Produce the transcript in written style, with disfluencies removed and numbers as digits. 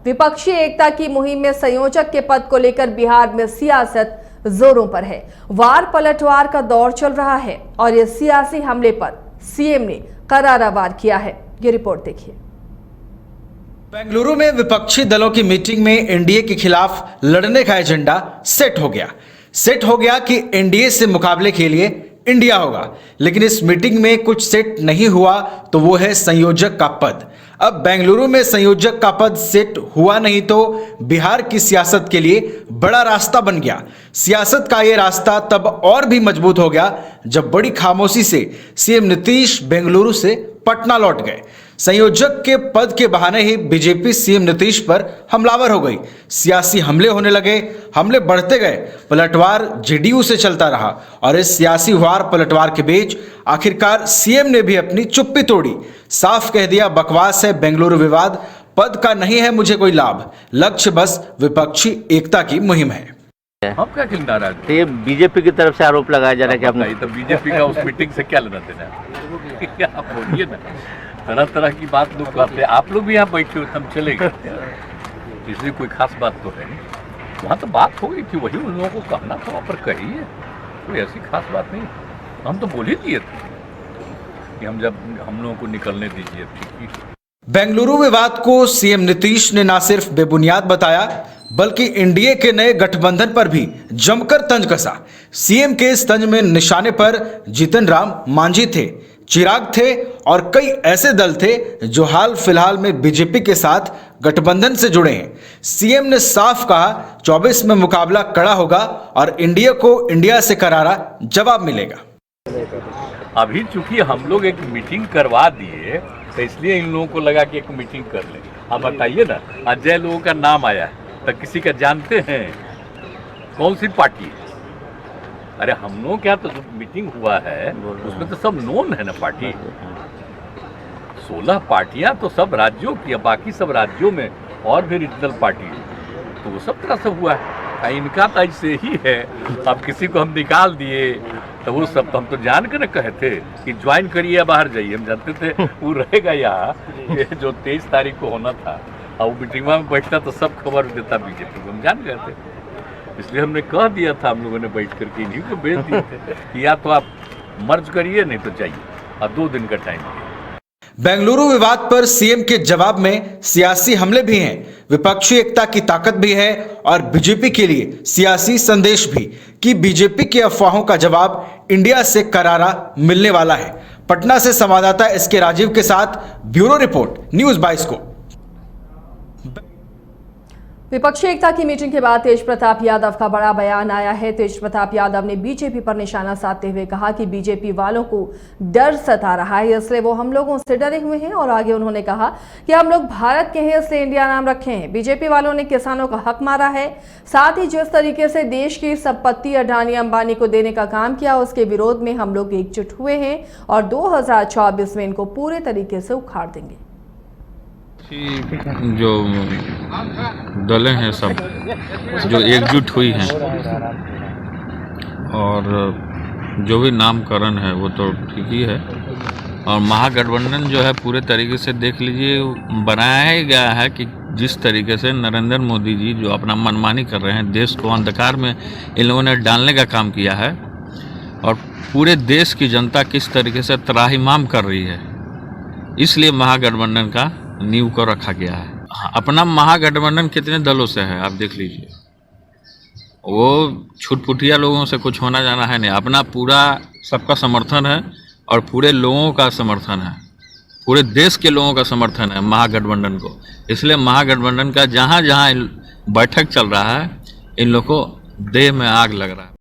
विपक्षी एकता की मुहिम में संयोजक के पद को लेकर बिहार में सियासत जोरों पर है। वार पलटवार का दौर चल रहा है और इस सियासी हमले पर सीएम ने करारा वार किया है। ये रिपोर्ट देखिए। बेंगलुरु में विपक्षी दलों की मीटिंग में एनडीए के खिलाफ लड़ने का एजेंडा सेट हो गया कि एनडीए से मुकाबले के लिए इंडिया होगा। लेकिन इस मीटिंग में कुछ सेट नहीं हुआ तो वो है संयोजक का पद। अब बेंगलुरु में संयोजक का पद सेट हुआ नहीं तो बिहार की सियासत के लिए बड़ा रास्ता बन गया। सियासत का ये रास्ता तब और भी मजबूत हो गया जब बड़ी खामोशी से सीएम नीतीश बेंगलुरु से पटना लौट गए। संयोजक के पद के बहाने ही बीजेपी सीएम नीतीश पर हमलावर हो गई। सियासी हमले होने लगे, हमले बढ़ते गए, पलटवार जेडीयू से चलता रहा और इस सियासी वार पलटवार के बीच आखिरकार सीएम ने भी अपनी चुप्पी तोड़ी। साफ कह दिया, बकवास है बेंगलुरु विवाद, पद का नहीं है मुझे कोई लाभ, लक्ष्य बस विपक्षी एकता की मुहिम है। हम क्या खिल नाराज? तो ये बीजेपी की तरफ से आरोप लगाया जा रहा है कि आपने तो बीजेपी का उस मीटिंग से क्या लेना देना है? आप बोलिए ना, तरह तरह की बात लोग करते हैं। आप लोग भी यहाँ बैठे हो, हम चले गए, इसलिए कोई खास बात तो है नहीं। वहाँ तो बात हो गई थी, वही उन लोगों को कहना था, वहाँ पर कहिए, कोई ऐसी खास बात नहीं। हम तो बोल ही दिए थे कि हम लोगों को निकलने दीजिए। बेंगलुरु विवाद को सीएम नीतीश ने ना सिर्फ बेबुनियाद बताया बल्कि एनडीए के नए गठबंधन पर भी जमकर तंज कसा। सीएम के इस तंज में निशाने पर जीतन राम मांझी थे, चिराग थे और कई ऐसे दल थे जो हाल फिलहाल में बीजेपी के साथ गठबंधन से जुड़े हैं। सीएम ने साफ कहा 24 में मुकाबला कड़ा होगा और इंडिया को इंडिया से करारा जवाब मिलेगा। अभी चूंकि हम लोग एक मीटिंग करवा दिए तो इसलिए इन लोगों को लगा कि एक मीटिंग कर लें। आप बताइए ना, अजय लोगों का नाम आया है तो किसी का जानते हैं? कौन सी पार्टी है? अरे हम लोग क्या, तो जो मीटिंग हुआ है उसमें तो सब नोन है ना पार्टी। 16 पार्टियां तो सब राज्यों की, बाकी सब राज्यों में और भी रीजनल पार्टी तो वो सब तरह से हुआ है। इनका तो ऐसे ही है। अब किसी को हम निकाल दिए तो वो सब तो हम तो जान के न कहे थे कि ज्वाइन करिए या बाहर जाइए। हम जानते थे वो रहेगा यहाँ, ये जो 23 तारीख को होना था और वो मीटिंग में बैठता तो सब खबर देता बीजेपी को, हम जान गए थे। इसलिए हमने कह दिया था, हम लोगों ने बैठ करके इन्हीं को भेज दिए थे कि या तो आप मर्ज करिए नहीं तो जाइए, और 2 दिन का टाइम दिया। बेंगलुरु विवाद पर सीएम के जवाब में सियासी हमले भी हैं, विपक्षी एकता की ताकत भी है और बीजेपी के लिए सियासी संदेश भी कि बीजेपी की अफवाहों का जवाब इंडिया से करारा मिलने वाला है। पटना से संवाददाता एसके राजीव के साथ ब्यूरो रिपोर्ट, न्यूज़ 22 को। विपक्षी एकता की मीटिंग के बाद तेज प्रताप यादव का बड़ा बयान आया है। तेज प्रताप यादव ने बीजेपी पर निशाना साधते हुए कहा कि बीजेपी वालों को डर सता रहा है, इसलिए वो हम लोगों से डरे हुए हैं। और आगे उन्होंने कहा कि हम लोग भारत के हैं इसलिए इंडिया नाम रखे हैं। बीजेपी वालों ने किसानों का हक मारा है, साथ ही जिस तरीके से देश की संपत्ति अडानी अंबानी को देने का काम किया उसके विरोध में हम लोग एकजुट हुए हैं और 2024 में इनको पूरे तरीके से उखाड़ देंगे। जो दलें हैं सब जो एकजुट हुई हैं और जो भी नामकरण है वो तो ठीक ही है। और महागठबंधन जो है पूरे तरीके से देख लीजिए बनाया ही गया है कि जिस तरीके से नरेंद्र मोदी जी जो अपना मनमानी कर रहे हैं, देश को अंधकार में इन लोगों ने डालने का काम किया है और पूरे देश की जनता किस तरीके से त्राहिमाम कर रही है, इसलिए महागठबंधन का नींव को रखा गया है। अपना महागठबंधन कितने दलों से है आप देख लीजिए, वो छुटपुटिया लोगों से कुछ होना जाना है नहीं। अपना पूरा सबका समर्थन है और पूरे लोगों का समर्थन है, पूरे देश के लोगों का समर्थन है महागठबंधन को। इसलिए महागठबंधन का जहाँ जहाँ बैठक चल रहा है इन लोगों को देह में आग लग रहा है।